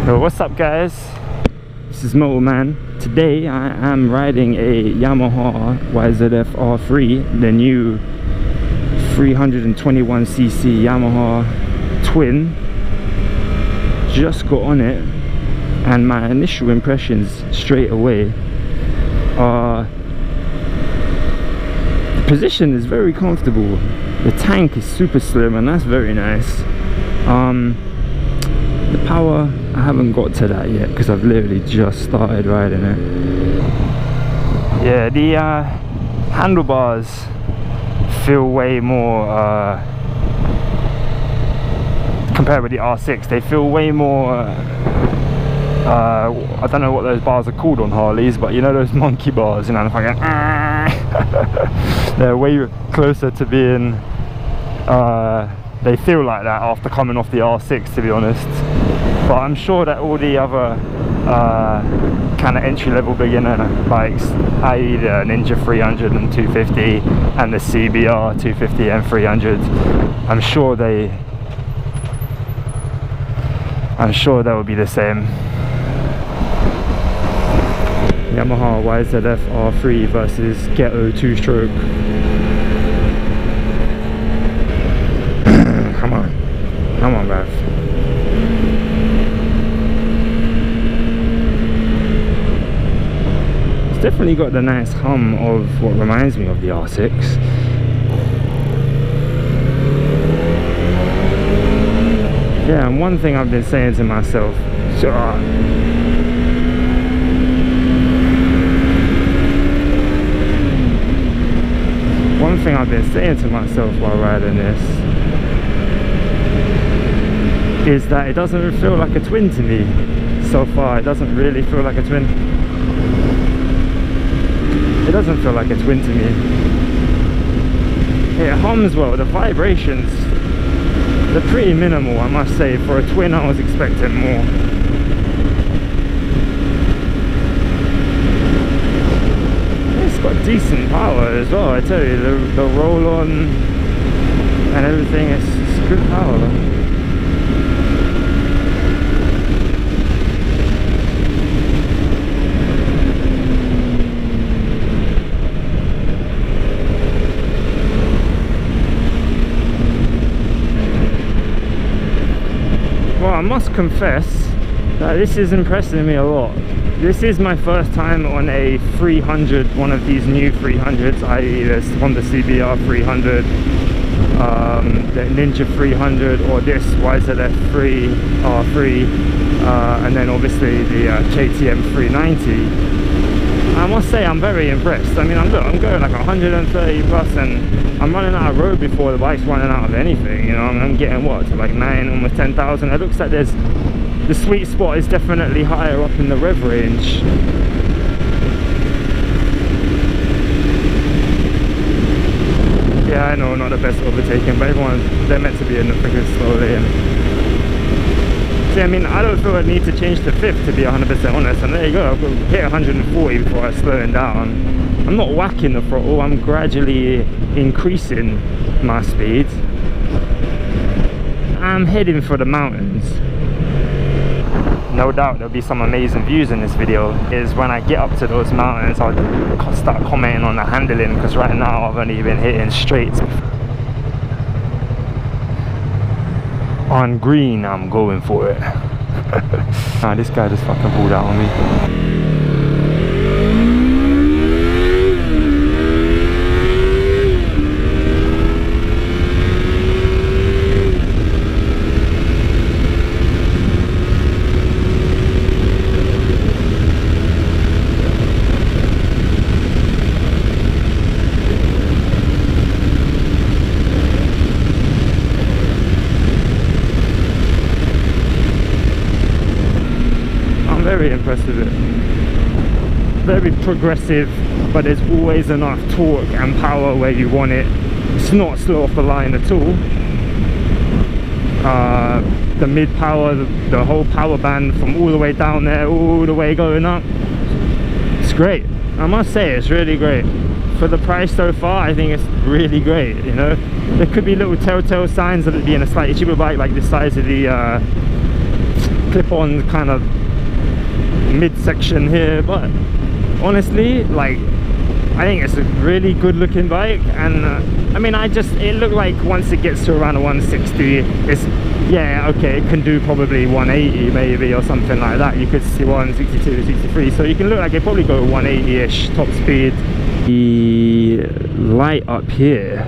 Yo, what's up guys? This is Motorman. Today I am riding a Yamaha YZF R3, the new 321cc Yamaha twin. Just got on it and my initial impressions straight away are the position is very comfortable, the tank is super slim and that's very nice. The power, I haven't got to that yet because I've literally just started riding it. Yeah, the handlebars feel way more, compared with the R6, they feel way more, I don't know what those bars are called on Harleys, but you know those monkey bars, you know, fucking they're way closer to being, they feel like that after coming off the R6, to be honest. But I'm sure that all the other kind of entry-level beginner bikes, i.e. the Ninja 300 and 250 and the CBR 250 and 300, I'm sure they will be the same. Yamaha YZF R3 versus Ghetto 2-stroke. Come on, bruv. It's definitely got the nice hum of what reminds me of the R6. Yeah, and one thing I've been saying to myself, while riding this is that it doesn't feel like a twin to me. So far, it doesn't really feel like a twin. It doesn't feel like a twin to me. It hums well, the vibrations, they're pretty minimal, I must say. For a twin I was expecting more. It's got decent power as well, I tell you. The roll on and everything, it's good power. Well, I must confess that this is impressing me a lot. This is my first time on a 300, one of these new 300s, i.e. this Honda CBR 300, the Ninja 300, or this YZF R3, and then obviously the KTM 390. I must say I'm very impressed. I mean, I'm going like 130 plus and I'm running out of road before the bike's running out of anything, you know. I'm getting what, to like 9, almost 10,000. It looks like the sweet spot is definitely higher up in the rev range. Yeah, I know, not the best overtaking, but they're meant to be in the freaking slow lane. See, I mean, I don't feel I need to change to fifth, to be 100% honest, and there you go, I've got to hit 140 before I slow it down. I'm not whacking the throttle, I'm gradually increasing my speed. I'm heading for the mountains. No doubt there'll be some amazing views in this video. Is when I get up to those mountains, I'll start commenting on the handling, because right now I've only been hitting straights. On green, I'm going for it. Nah, this guy just fucking pulled out on me. Very impressed with it. Very progressive, but there's always enough torque and power where you want it. It's not slow off the line at all. The mid power, the whole power band from all the way down there, all the way going up, it's great. I must say, it's really great. For the price so far, I think it's really great, you know. There could be little telltale signs of it being a slightly cheaper bike, like the size of the clip-on kind of midsection here, but honestly, like, I think it's a really good looking bike. And I mean, it looked like once it gets to around a 160, it's, yeah, okay, it can do probably 180 maybe or something like that. You could see 162, 63, so you can look like it probably go 180-ish top speed. The light up here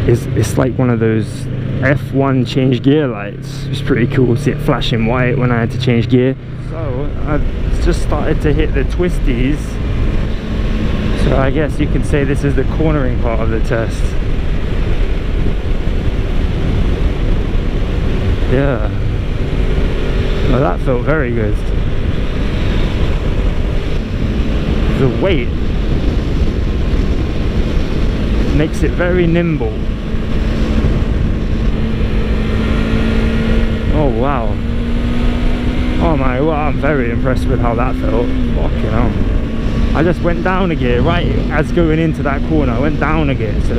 it's like one of those F1 change gear lights. It's pretty cool. See it flashing white when I had to change gear. So I've just started to hit the twisties, so I guess you can say this is the cornering part of the test. Yeah, well, that felt very good. The weight makes it very nimble. Oh wow. Oh my, well, I'm very impressed with how that felt. Fucking hell. I just went down a gear right as going into that corner. I went down a gear, so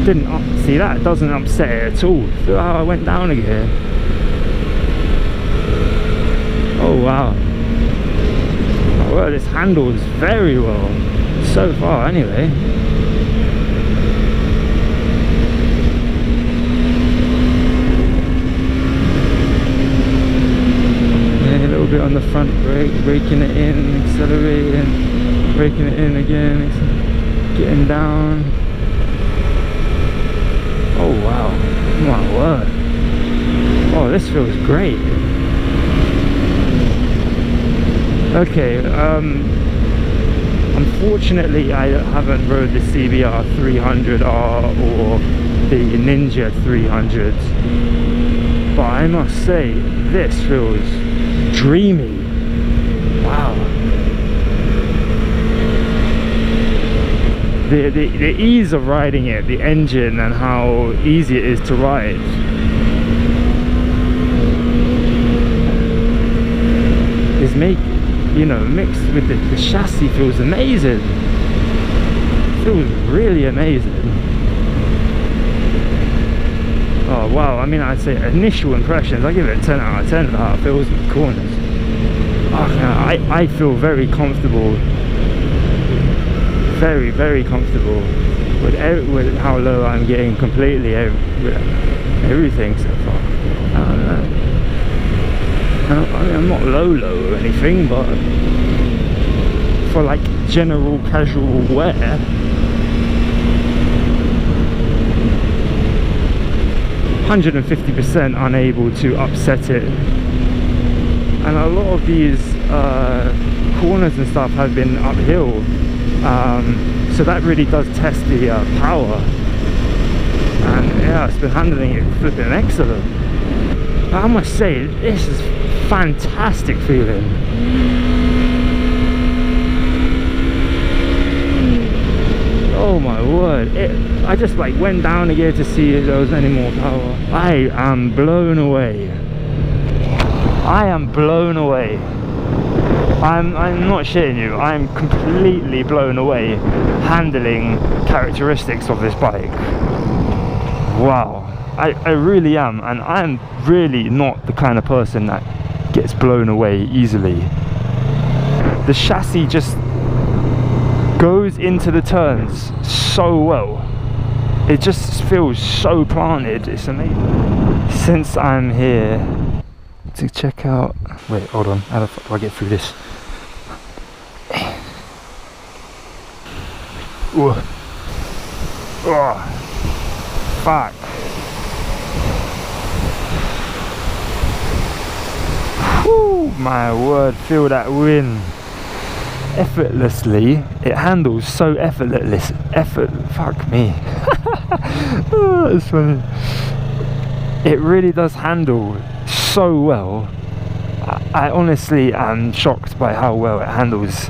didn't see that doesn't upset it at all. Feel how I went down a gear. Oh wow. Well, this handles very well so far anyway. Yeah, a little bit on the front brake, braking it in, accelerating, braking it in again, getting down. Oh wow, my word. Oh, this feels great. Okay, unfortunately I haven't rode the CBR 300R or the Ninja 300, but I must say this feels dreamy. Wow. The ease of riding it, the engine, and how easy it is to ride. Is mixed with the chassis, feels amazing. Feels really amazing. Oh wow, I mean, I'd say initial impressions, I give it a 10 out of 10 for how it feels in the corners. Oh, I feel very comfortable. Very, very comfortable with how low I'm getting completely with everything so far. I don't know. I mean, I'm not low or anything, but for like general casual wear, 150% unable to upset it. And a lot of these corners and stuff have been uphill, so that really does test the power. And yeah, it's been handling it flipping excellent. But I must say, this is fantastic feeling. Oh my word, I just like went down a gear to see if there was any more power. I am blown away. I am blown away. I'm not shitting you, I'm completely blown away handling characteristics of this bike. Wow, I really am, and I'm really not the kind of person that gets blown away easily. The chassis just goes into the turns so well. It just feels so planted, it's amazing. Since I'm here to check out, wait, hold on, how the fuck do I get through this? Ooh. Oh, fuck. Whew, my word, feel that wind. Effortlessly, it handles so fuck me. Oh, that's funny. It really does handle so well. I honestly am shocked by how well it handles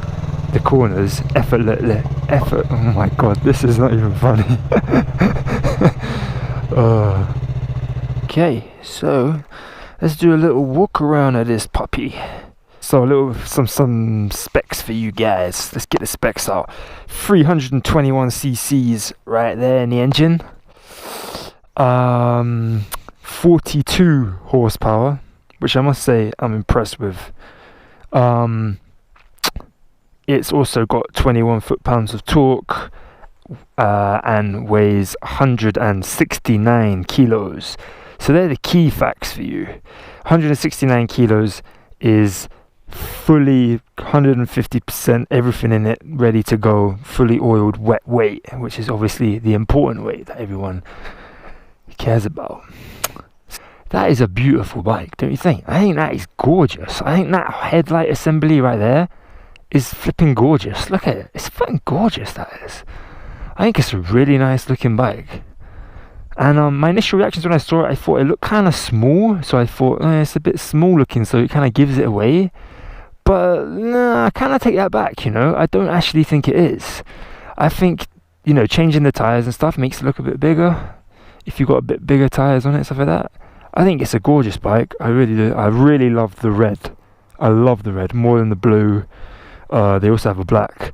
the corners effortlessly. Oh my god, this is not even funny. Okay, so let's do a little walk around of this puppy. So a little some specs for you guys. Let's get the specs out. 321 cc's right there in the engine. 42 horsepower, which I must say I'm impressed with. It's also got 21 foot-pounds of torque and weighs 169 kilos. So they're the key facts for you. 169 kilos is fully 150% everything in it ready to go, fully oiled wet weight, which is obviously the important weight that everyone cares about. That is a beautiful bike, don't you think? I think that is gorgeous. I think that headlight assembly right there is flipping gorgeous. Look at it. It's fucking gorgeous, that is. I think it's a really nice looking bike. And my initial reactions when I saw it, I thought it looked kind of small. So I thought, it's a bit small looking, so it kind of gives it away. But I kind of take that back, I don't actually think it is. I think, changing the tyres and stuff makes it look a bit bigger. If you've got a bit bigger tyres on it, stuff like that. I think it's a gorgeous bike. I really do. I really love the red. I love the red more than the blue. They also have a black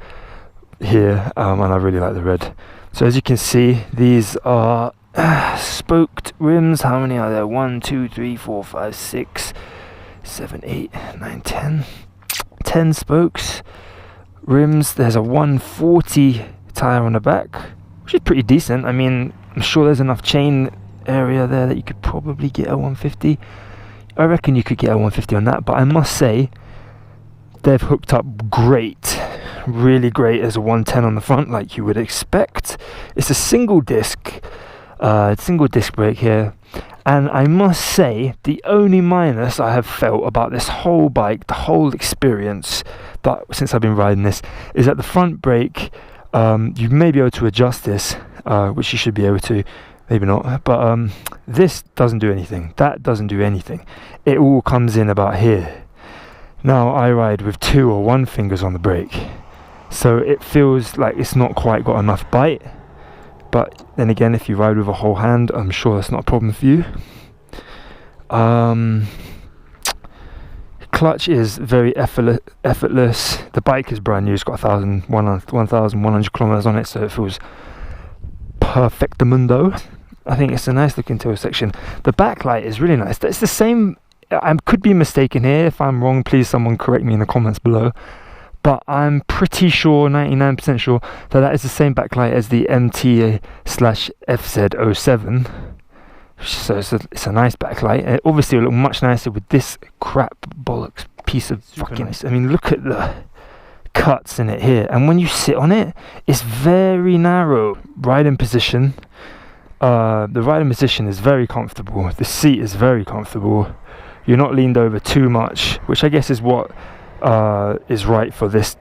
here, and I really like the red. So as you can see, these are spoked rims. How many are there? 1, 2, 3, 4, 5, 6, 7, 8, 9, 10. 10 spokes. Rims. There's a 140 tyre on the back, which is pretty decent. I mean, I'm sure there's enough chain area there that you could probably get a 150. I reckon you could get a 150 on that, but I must say they've hooked up great, really great as a 110 on the front, like you would expect. It's a single disc brake here, and I must say the only minus I have felt about this whole bike, the whole experience that since I've been riding this, is that the front brake, you may be able to adjust this, which you should be able to, maybe not, but this doesn't do anything, that doesn't do anything. It all comes in about here. Now I ride with 2 or 1 fingers on the brake, so it feels like it's not quite got enough bite. But then again, if you ride with a whole hand, I'm sure that's not a problem for you. Clutch is very effortless. The bike is brand new. It's got 1,100 kilometers on it, so it feels perfectamundo. I think it's a nice looking tail section. The backlight is really nice. It's the same. I could be mistaken here. If I'm wrong, please someone correct me in the comments below. But I'm pretty sure, 99% sure, that is the same backlight as the MT/FZ07. So it's a nice backlight. It obviously will look much nicer with this crap bollocks piece of fucking... Nice. I mean, look at the cuts in it here. And when you sit on it, it's very narrow. Riding position. The riding position is very comfortable. The seat is very comfortable. You're not leaned over too much, which I guess is what is right for this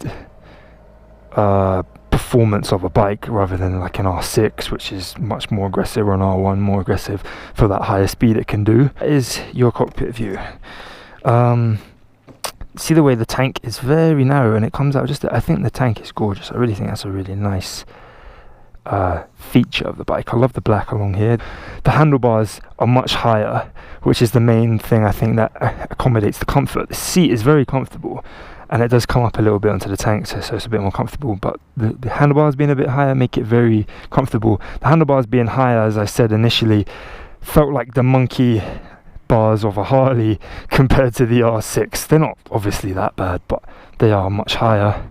performance of a bike, rather than like an R6, which is much more aggressive, or an R1 more aggressive for that higher speed it can do. That is your cockpit view. See the way the tank is very narrow and it comes out just... I think the tank is gorgeous. I really think that's a really nice feature of the bike. I love the black along here. The handlebars are much higher, which is the main thing I think that accommodates the comfort. The seat is very comfortable, and it does come up a little bit onto the tank, so it's a bit more comfortable, but the handlebars being a bit higher make it very comfortable. The handlebars being higher, as I said initially, felt like the monkey bars of a Harley compared to the R6. They're not obviously that bad, but they are much higher.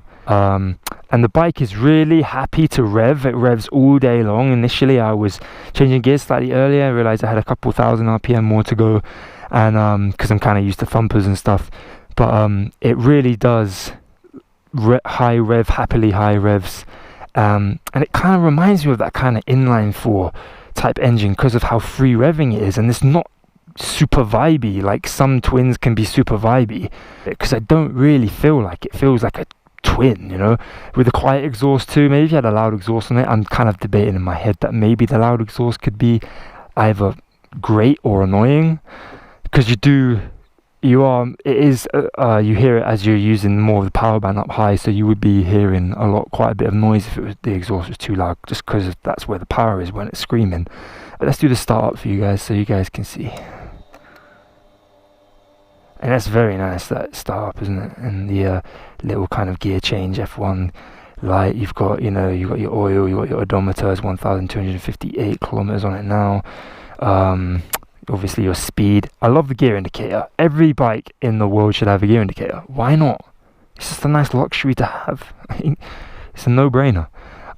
And the bike is really happy to rev. It revs all day long. Initially I was changing gears slightly earlier. I realized I had a couple thousand RPM more to go, and because I'm kind of used to thumpers and stuff, but it really does happily high revs, and it kind of reminds me of that kind of inline 4 type engine because of how free revving it is, and it's not super vibey like some twins can be super vibey, because I don't really feel like it feels like a twin, with a quiet exhaust too. Maybe if you had a loud exhaust on it, I'm kind of debating in my head that maybe the loud exhaust could be either great or annoying, because you hear it as you're using more of the power band up high, so you would be hearing quite a bit of noise if the exhaust was too loud, just because that's where the power is when it's screaming. But let's do the start up for you guys so you guys can see. And that's very nice, that start up, isn't it? And the little kind of gear change F1 light. You've got your oil, you've got your odometer, it's 1,258 kilometers on it now. obviously your speed. I love the gear indicator. Every bike in the world should have a gear indicator. Why not? It's just a nice luxury to have. It's a no-brainer.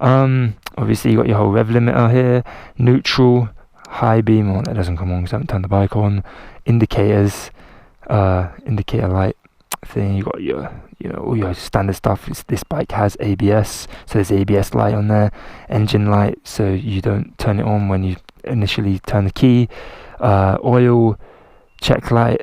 Obviously you got your whole rev limiter here, neutral, high beam. Well, that doesn't come on because I haven't turned the bike on. Indicators, indicator light thing. You got your, all your standard stuff. This bike has ABS, so there's ABS light on there. Engine light, so you don't turn it on when you initially turn the key. Oil check light.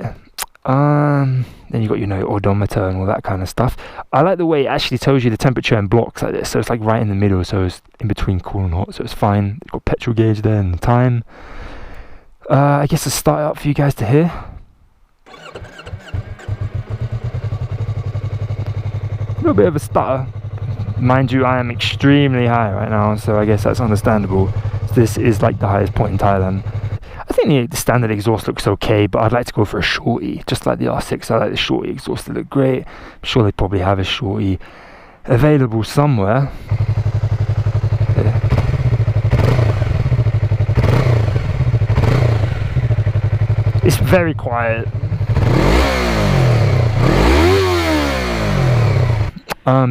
Then you got odometer and all that kind of stuff. I like the way it actually tells you the temperature in blocks like this, so it's like right in the middle, so it's in between cool and hot, so it's fine. You've got petrol gauge there and the time. I guess to start up for you guys to hear. A little bit of a stutter. Mind you, I am extremely high right now, so I guess that's understandable. This is like the highest point in Thailand. I think the standard exhaust looks okay, but I'd like to go for a shorty, just like the R6. I like the shorty exhaust to look great. I'm sure they probably have a shorty available somewhere. Yeah. It's very quiet.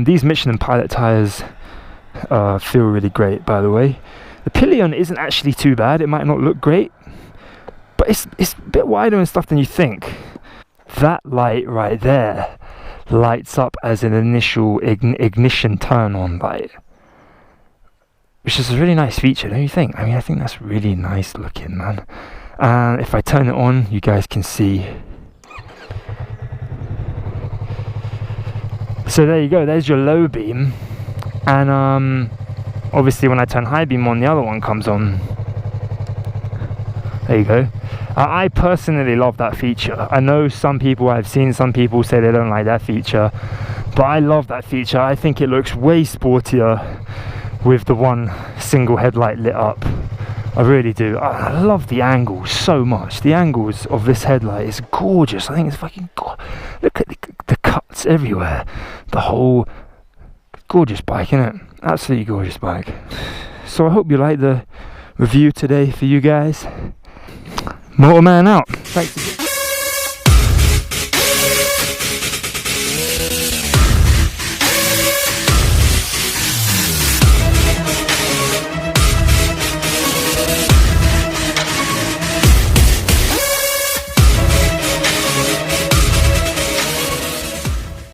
These Michelin Pilot tyres feel really great, by the way. The pillion isn't actually too bad. It might not look great, but it's a bit wider and stuff than you think. That light right there lights up as an initial ignition turn on light, which is a really nice feature, don't you think? I mean, I think that's really nice looking, man. If I turn it on, you guys can see. So there you go, there's your low beam, and obviously when I turn high beam on, the other one comes on. There you go. I personally love that feature. I know I've seen some people say they don't like that feature, but I love that feature. I think it looks way sportier with the one single headlight lit up. I really do. I love the angles so much. The angles of this headlight is gorgeous. I think it's fucking look at the cuts everywhere. The whole gorgeous bike, isn't it? Absolutely gorgeous bike. So I hope you like the review today for you guys. Motorman out. Thanks again.